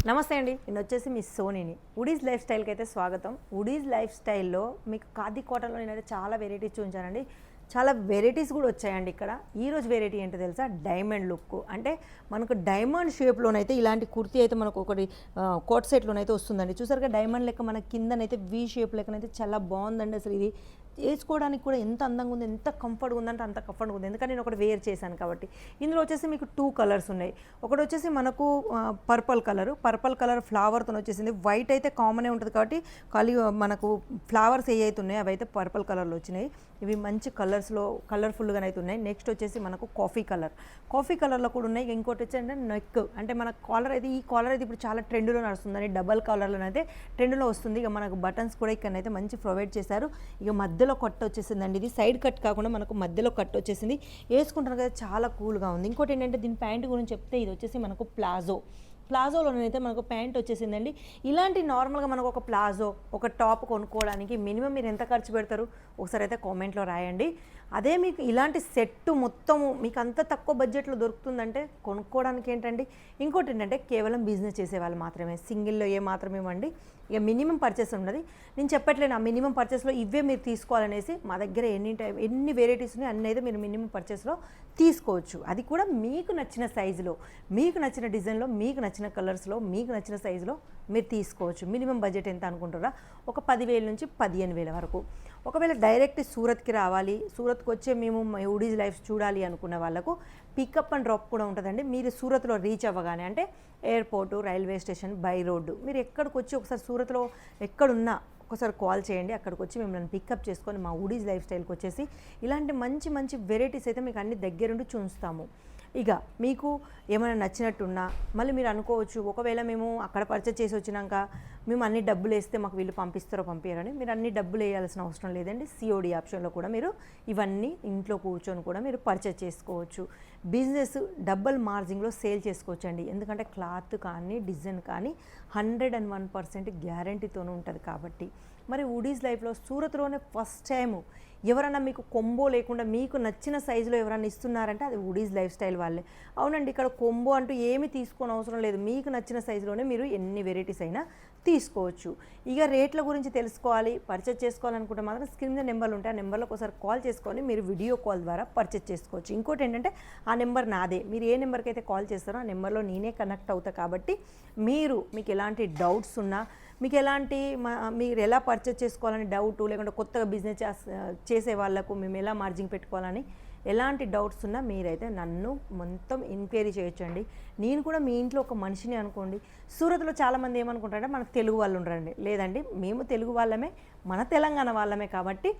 నమస్తే అండి, నేను వచ్చేసి మీ సోనీని. వుడీస్ లైఫ్ స్టైల్కి అయితే స్వాగతం. వుడీస్ లైఫ్ స్టైల్లో మీకు ఖాదీ కాటన్లో నేనైతే చాలా వెరైటీస్ చూపించానండి. చాలా వెరైటీస్ కూడా వచ్చాయండి ఇక్కడ. ఈరోజు వెరైటీ ఏంటో తెలుసా? Diamond look. అంటే మనకు డైమండ్ షేప్లోనైతే ఇలాంటి కుర్తీ అయితే మనకు ఒకటి కోట్ సెట్లోనైతే వస్తుందండి. చూసారుగా డైమండ్ లెక్క మన కిందనైతే వీ షేప్ లెక్కనైతే చాలా బాగుందండి. అసలు ఇది వేసుకోవడానికి కూడా ఎంత అందంగా ఉంది, ఎంత కంఫర్ట్గా ఉందంటే అంత కంఫర్ట్గా ఉంది. ఎందుకంటే నేను ఒకటి వేర్ చేశాను కాబట్టి. ఇందులో వచ్చేసి మీకు 2 కలర్స్ ఉన్నాయి. ఒకటి వచ్చేసి మనకు పర్పుల్ కలర్ ఫ్లవర్తో వచ్చేసింది. వైట్ అయితే కామనే ఉంటుంది కాబట్టి మనకు ఫ్లవర్స్ ఏ అయితే ఉన్నాయో అవి అయితే పర్పుల్ కలర్లో వచ్చినాయి. ఇవి మంచి కలర్ఫుల్గా అయితే ఉన్నాయి. నెక్స్ట్ వచ్చేసి మనకు కాఫీ కలర్లో కూడా ఉన్నాయి. ఇంకోటి వచ్చి అంటే నెక్, అంటే మన కాలర్ అయితే ఈ కాలర్ అయితే ఇప్పుడు చాలా ట్రెండ్లో నడుస్తుందని డబల్ కాలర్లో అయితే ట్రెండ్లో వస్తుంది. ఇక మనకు బటన్స్ కూడా ఇక్కడైతే మంచి ప్రొవైడ్ చేశారు. ఇక మధ్యలో కట్ వచ్చేసిందండి. ఇది సైడ్ కట్ కాకుండా మనకు మధ్యలో కట్ వచ్చేసింది. వేసుకుంటారు కదా, చాలా కూల్గా ఉంది. ఇంకోటి ఏంటంటే దీని ప్యాంట్ గురించి చెప్తే ఇది వచ్చేసి మనకు ప్లాజోలోనైతే మనకు ప్యాంట్ వచ్చేసిందండి. ఇలాంటి నార్మల్గా మనకు ఒక ప్లాజో, ఒక టాప్ కొనుక్కోవడానికి మినిమం మీరు ఎంత ఖర్చు పెడతారు ఒకసారి అయితే కామెంట్లో రాయండి. అదే మీకు ఇలాంటి సెట్ మొత్తము మీకు అంత తక్కువ బడ్జెట్లో దొరుకుతుందంటే కొనుక్కోవడానికి ఏంటండి. ఇంకోటి ఏంటంటే కేవలం బిజినెస్ చేసే వాళ్ళు మాత్రమే, సింగిల్లో మాత్రమే ఇవ్వండి. ఇక మినిమం పర్చేస్ ఉన్నది నేను చెప్పట్లేను. ఆ మినిమం పర్చేస్లో ఇవే మీరు తీసుకోవాలనేసి మా దగ్గర ఎన్ని వెరైటీస్ ఉన్నాయి అన్నీ అయితే మీరు మినిమం పర్చేస్లో తీసుకోవచ్చు. అది కూడా మీకు నచ్చిన సైజులో, మీకు నచ్చిన డిజైన్లో, మీకు నచ్చిన కలర్స్లో, మీకు నచ్చిన సైజులో మీరు తీసుకోవచ్చు. మినిమం బడ్జెట్ ఎంత అనుకుంటారా? ఒక 10,000 నుంచి 15,000 వరకు. ఒకవేళ డైరెక్ట్ సూరత్కి రావాలి, సూరత్కి వచ్చే మేము వుడీస్ లైఫ్ చూడాలి అనుకున్న వాళ్ళకు పికప్ అండ్ డ్రాప్ కూడా ఉంటుందండి. మీరు సూరత్లో రీచ్ అవ్వగానే, అంటే airport, railway station, by road, మీరు ఎక్కడికి వచ్చి ఒకసారి సూరత్లో ఎక్కడున్నా ఒకసారి కాల్ చేయండి. అక్కడికి వచ్చి మిమ్మల్ని పికప్ చేసుకొని మా వుడీస్ లైఫ్ స్టైల్కి వచ్చేసి ఇలాంటి మంచి మంచి వెరైటీస్ అయితే మీకు అన్ని దగ్గరుండి చూస్తాము. ఇక మీకు ఏమైనా నచ్చినట్టున్నా మళ్ళీ మీరు అనుకోవచ్చు, ఒకవేళ మేము అక్కడ పర్చేస్ చేసి వచ్చినాక మేము అన్ని డబ్బులు వేస్తే మాకు వీళ్ళు పంపిస్తారో పంపించారని. మీరు అన్ని డబ్బులు వేయాల్సిన అవసరం లేదండి. సిఓడి ఆప్షన్లో కూడా మీరు ఇవన్నీ ఇంట్లో కూర్చొని కూడా మీరు పర్చేస్ చేసుకోవచ్చు. బిజినెస్ డబుల్ మార్జిన్లో సేల్ చేసుకోవచ్చు అండి. ఎందుకంటే క్లాత్ కానీ డిజైన్ కానీ 101% గ్యారంటీతోనే ఉంటుంది కాబట్టి. మరి వుడీస్ లైఫ్లో సూరత్లోనే ఫస్ట్ టైము ఎవరైనా మీకు కొంబో లేకుండా మీకు నచ్చిన సైజులో ఎవరైనా ఇస్తున్నారంటే అది వుడీస్ లైఫ్ స్టైల్ వాళ్ళే. అవునండి, ఇక్కడ కొంబో అంటూ ఏమీ తీసుకోని అవసరం లేదు. మీకు నచ్చిన సైజులోనే మీరు ఎన్ని వెరైటీస్ అయినా తీసుకోవచ్చు. ఇక రేట్ల గురించి తెలుసుకోవాలి, పర్చేస్ చేసుకోవాలనుకుంటే మాత్రం స్క్రీన్ మీద నెంబర్లు ఉంటాయి. ఆ నెంబర్లోకి ఒకసారి కాల్ చేసుకొని మీరు వీడియో కాల్ ద్వారా పర్చేస్ చేసుకోవచ్చు. ఇంకోటి ఏంటంటే ఆ నెంబర్ నాదే. మీరు ఏ నెంబర్కి అయితే కాల్ చేస్తారో ఆ నెంబర్లో నేనే కనెక్ట్ అవుతా కాబట్టి మీకు ఎలాంటి డౌట్స్ ఉన్నా, మీకు మీరు ఎలా పర్చేస్ చేసుకోవాలని డౌటు, లేకుంటే కొత్తగా బిజినెస్ చేసే వాళ్ళకు మేము ఎలా మార్జిన్ పెట్టుకోవాలని ఎలాంటి డౌట్స్ ఉన్నా మీరైతే నన్ను మొత్తం ఎంక్వైరీ చేయొచ్చండి. నేను కూడా మీ ఇంట్లో ఒక మనిషిని అనుకోండి. సూరత్లో చాలామంది ఏమనుకుంటారంటే మనకు తెలుగు వాళ్ళు ఉండరండి. లేదండి, మేము తెలుగు వాళ్ళమే, మన తెలంగాణ వాళ్ళమే. కాబట్టి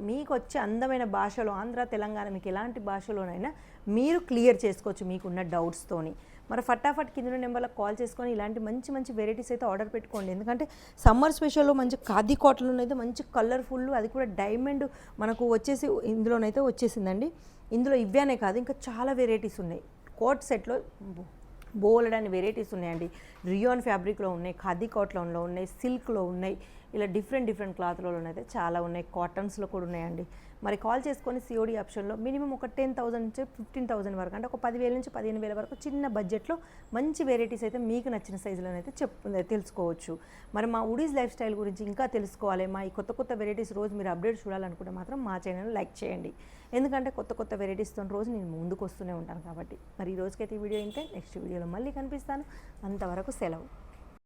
మీకు వచ్చే అందమైన భాషలో, ఆంధ్ర తెలంగాణ మీకు ఎలాంటి భాషలోనైనా మీరు క్లియర్ చేసుకోవచ్చు మీకున్న డౌట్స్తోని. మరి ఫటాఫట్ కింద నెంబర్లకు కాల్ చేసుకొని ఇలాంటి మంచి మంచి వెరైటీస్ అయితే ఆర్డర్ పెట్టుకోండి. ఎందుకంటే సమ్మర్ స్పెషల్లో మంచి ఖాదీ కాటన్లో అయితే మంచి కలర్ఫుల్, అది కూడా డైమండ్ మనకు వచ్చేసి ఇందులోనైతే వచ్చేసిందండి. ఇందులో ఇవ్వనే కాదు, ఇంకా చాలా వెరైటీస్ ఉన్నాయి. కోట్ సెట్లో బోలెడని వెరైటీస్ ఉన్నాయండి. రియాన్ ఫ్యాబ్రిక్లో ఉన్నాయి, ఖాదీ కాటన్లో ఉన్నాయి, సిల్క్లో ఉన్నాయి, ఇలా డిఫరెంట్ క్లాత్లో అయితే చాలా ఉన్నాయి. కాటన్స్లో కూడా ఉన్నాయండి. మరి కాల్ చేసుకొని సిఓడి ఆప్షన్లో మినిమం ఒక 10,000 నుంచి 15,000 వరకు, అంటే ఒక 10,000 నుంచి 15,000 వరకు చిన్న బడ్జెట్లో మంచి వెరైటీస్ అయితే మీకు నచ్చిన సైజులోనైతే తెలుసుకోవచ్చు. మరి మా వుడీస్ లైఫ్ స్టైల్ గురించి ఇంకా తెలుసుకోవాలి, మా ఈ కొత్త వెరైటీస్ రోజు మీరు అప్డేట్ చూడాలనుకుంటే మాత్రం మా ఛానల్ లైక్ చేయండి. ఎందుకంటే కొత్త వెరైటీస్తో రోజు నేను ముందుకు వస్తూనే ఉంటాను కాబట్టి. మరి ఈ రోజుకైతే ఈ వీడియో అయితే నెక్స్ట్ వీడియోలో మళ్ళీ కనిపిస్తాను. అంతవరకు సెలవు.